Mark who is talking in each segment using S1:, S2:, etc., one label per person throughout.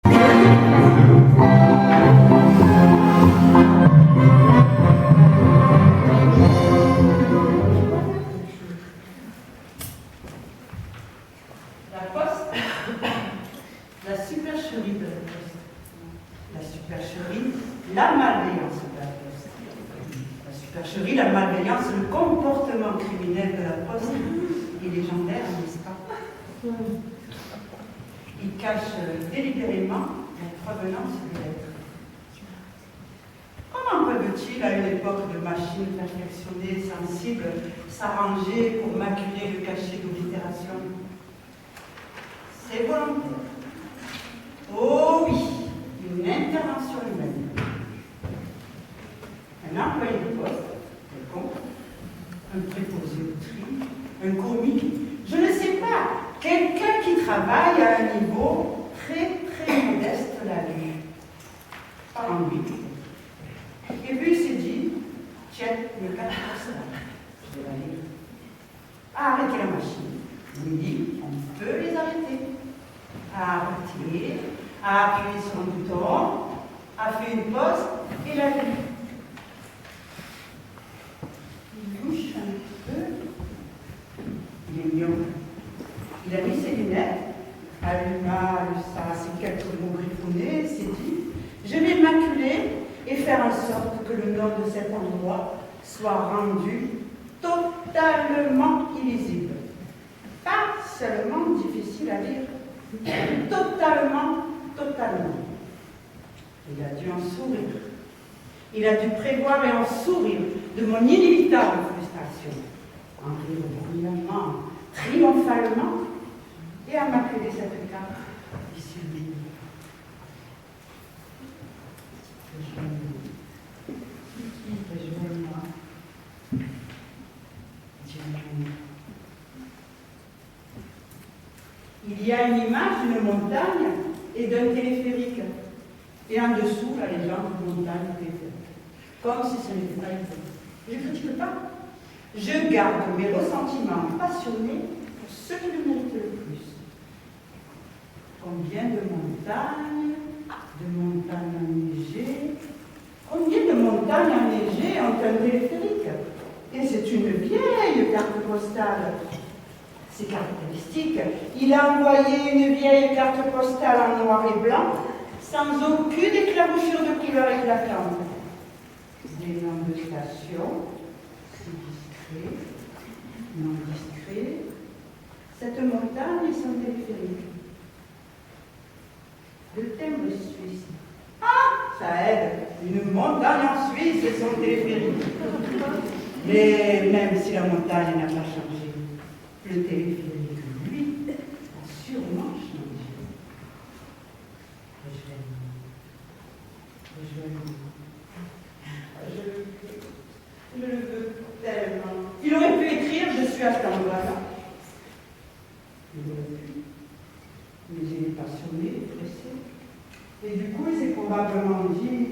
S1: La Poste, la supercherie de la Poste, la supercherie, la malveillance de la Poste, la supercherie, la malveillance, le comportement criminel de la Poste est légendaire, n'est-ce pas? Il cache délibérément la provenance des lettres. Comment peuvent-ils, à une époque de machines perfectionnées, sensibles, s'arranger pour maculer le cachet d'oblitération? C'est volontaire. Oh oui, une intervention humaine. Un employé de poste, quelconque, un préposé au tri, un commis, je ne sais pas, quelqu'un qui travaille à un niveau très très modeste la vue. Pas en lui. Et puis il s'est dit, tiens, une carte postale, je vais la lire. Arrêtez la machine. Oui, on peut les arrêter. À arrêter, à appuyer sur un bouton, à faire une pause et la lire. Il louche un peu. Il est mignon. Il a mis ses lunettes, alluma ses quelques mots griffonnés et s'est dit, je vais maculer et faire en sorte que le nom de cet endroit soit rendu totalement illisible. Pas seulement difficile à lire, totalement. Il a dû en sourire. Il a dû prévoir et en sourire de mon inévitable frustration, en rire bruyamment, triomphalement, et à maculer cette carte ici. Rejoins-moi. Il y a une image d'une montagne et d'un téléphérique. Et en dessous, la légende de montagne et téléphérique. Comme si ce n'était pas évident. Je ne critique pas. Je garde mes ressentiments passionnés pour ceux qui le méritent le plus. Combien de montagnes enneigées, combien de montagnes enneigées ont un téléphérique? Et c'est une vieille carte postale. C'est caractéristique. Il a envoyé une vieille carte postale en noir et blanc, sans aucune éclaboussure de couleur éclatante. Des noms de stations, c'est discret, non discret. Cette montagne et son téléphérique. Le timbre suisse. Ah, ça aide. Une montagne en Suisse et son téléphérique. Mais même si la montagne n'a pas changé, le téléphérique, lui, a sûrement changé. Je le veux tellement. Il aurait pu écrire « Je suis à cet endroit-là ». Il aurait pu. Mais il est passionné, pressé. Et du coup, il s'est probablement dit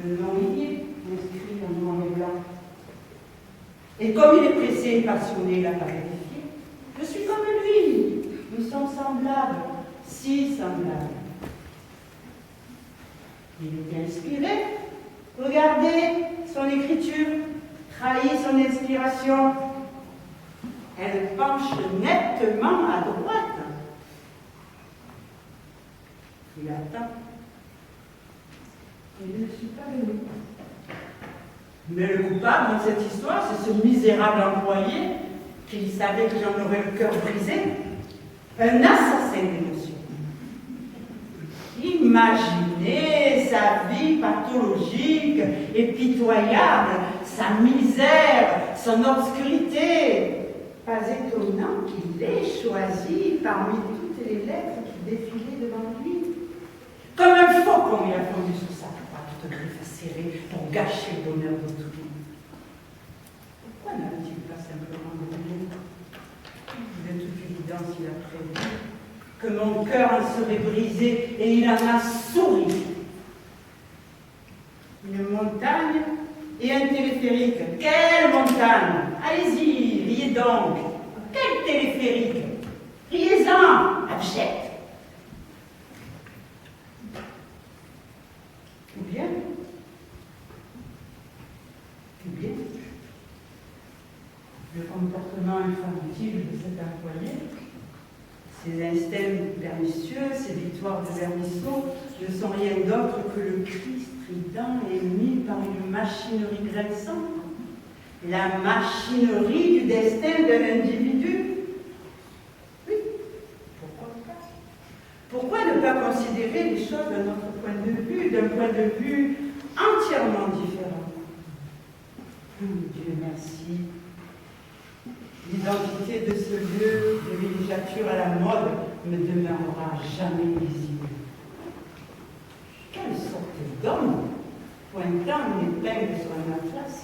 S1: le nom y est, inscrit en noir et blanc. Et comme il est pressé et passionné, il n'a pas vérifié. Je suis comme lui. Nous sommes semblables, si semblables. Il était inspiré. Regardez son écriture, trahit son inspiration. Elle penche nettement à droite. Il attend. Et je ne suis pas venu. Mais le coupable dans cette histoire, c'est ce misérable employé qui savait que j'en aurais le cœur brisé. Un assassin d'émotions. Imaginez sa vie pathologique et pitoyable, sa misère, son obscurité. Pas étonnant qu'il ait choisi parmi toutes les lettres qui défilaient devant lui. Comme un faucon, il a fondu sur sa croix, toute griffe serrée, pour gâcher le bonheur d'autrui. Pourquoi n'a-t-il pas simplement brûlé? De toute évidence, il a prévu que mon cœur en serait brisé et il en a souri. Une montagne et un téléphérique. Quelle montagne? Allez-y, riez donc. Quel téléphérique? Riez-en, abject. Ou bien, le comportement infantile de cet employé, ses instincts pernicieux, ses victoires de vermisseau, ne sont rien d'autre que le cri strident émis par une machinerie grinçante. La machinerie du destin d'un individu. Oui, pourquoi pas? Pourquoi ne pas considérer les choses d'un autre point de vue, d'un point de vue entièrement différent? Dieu merci. L'identité de ce lieu de villégiature à la mode me demeurera jamais visible. Quelle sorte d'homme, pointant une épingle sur un atlas,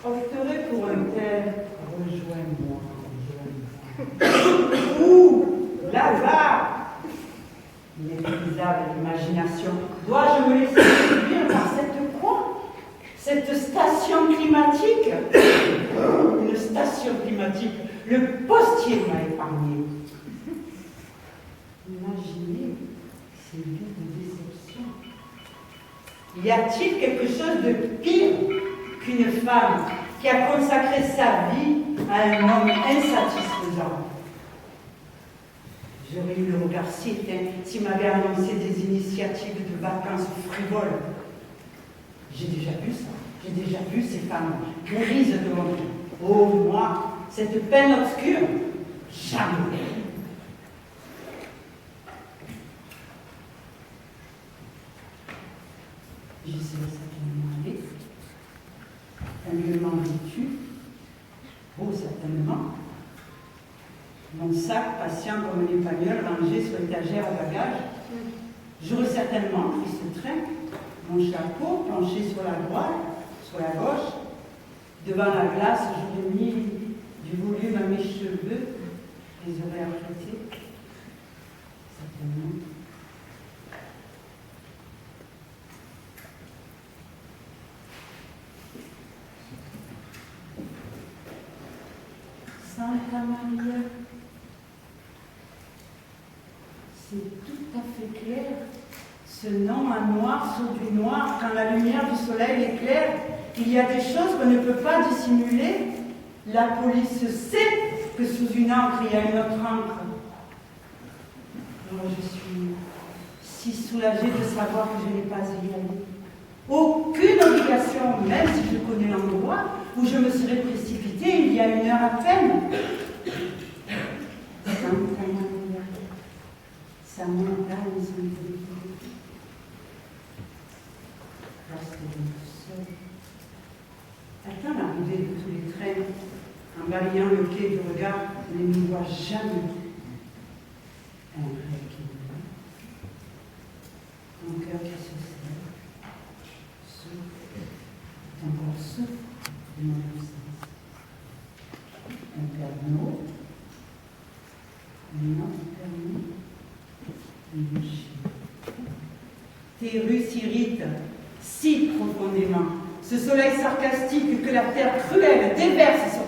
S1: opterait pour un tel rejoins-moi, rejoins-moi. Ou là-bas, inépuisable imagination, dois-je me laisser séduire par cette quoi? Cette station climatique? Une station climatique, le postier m'a épargné. Imaginez ces vies de déception. Y a-t-il quelque chose de pire qu'une femme qui a consacré sa vie à un homme insatisfaisant? J'aurais eu le regard si éteint s'il m'avait annoncé des initiatives de vacances frivoles. J'ai déjà vu ça. J'ai déjà vu ces femmes grises de mon vie. Oh, moi, cette peine obscure, jamais. J'y serais certainement allée. Humblement vêtue, beau certainement. Mon sac patient comme un espagnol rangé sur l'étagère à bagages. J'aurais certainement pris ce train, mon chapeau penché sur la droite, sur la gauche. Devant la glace, j'aurais mis du volume à mes cheveux, les aurais apprêtés. Certainement. Santa Maria, c'est tout à fait clair. Ce nom en noir sur du noir, quand la lumière du soleil éclaire, il y a des choses qu'on ne peut pas dissimuler. La police sait que sous une encre, il y a une autre encre. Moi, je suis si soulagée de savoir que je n'ai pas à y aller. Aucune obligation, même si je connais l'endroit où je me serais précipitée il y a 1 heure à peine. Santa Maria, sa montagne sans début. Restez-vous seul. Attends l'arrivée de tous les trains, en balayant le quai du regard, ne nous voit jamais. Un rêve qui me va, mon cœur qui se serre, souffle, encore souffle de mon absence. Un perno, un autre permis, une chine. Tes rues s'irritent si profondément. Ce soleil sarcastique que la terre cruelle déverse sur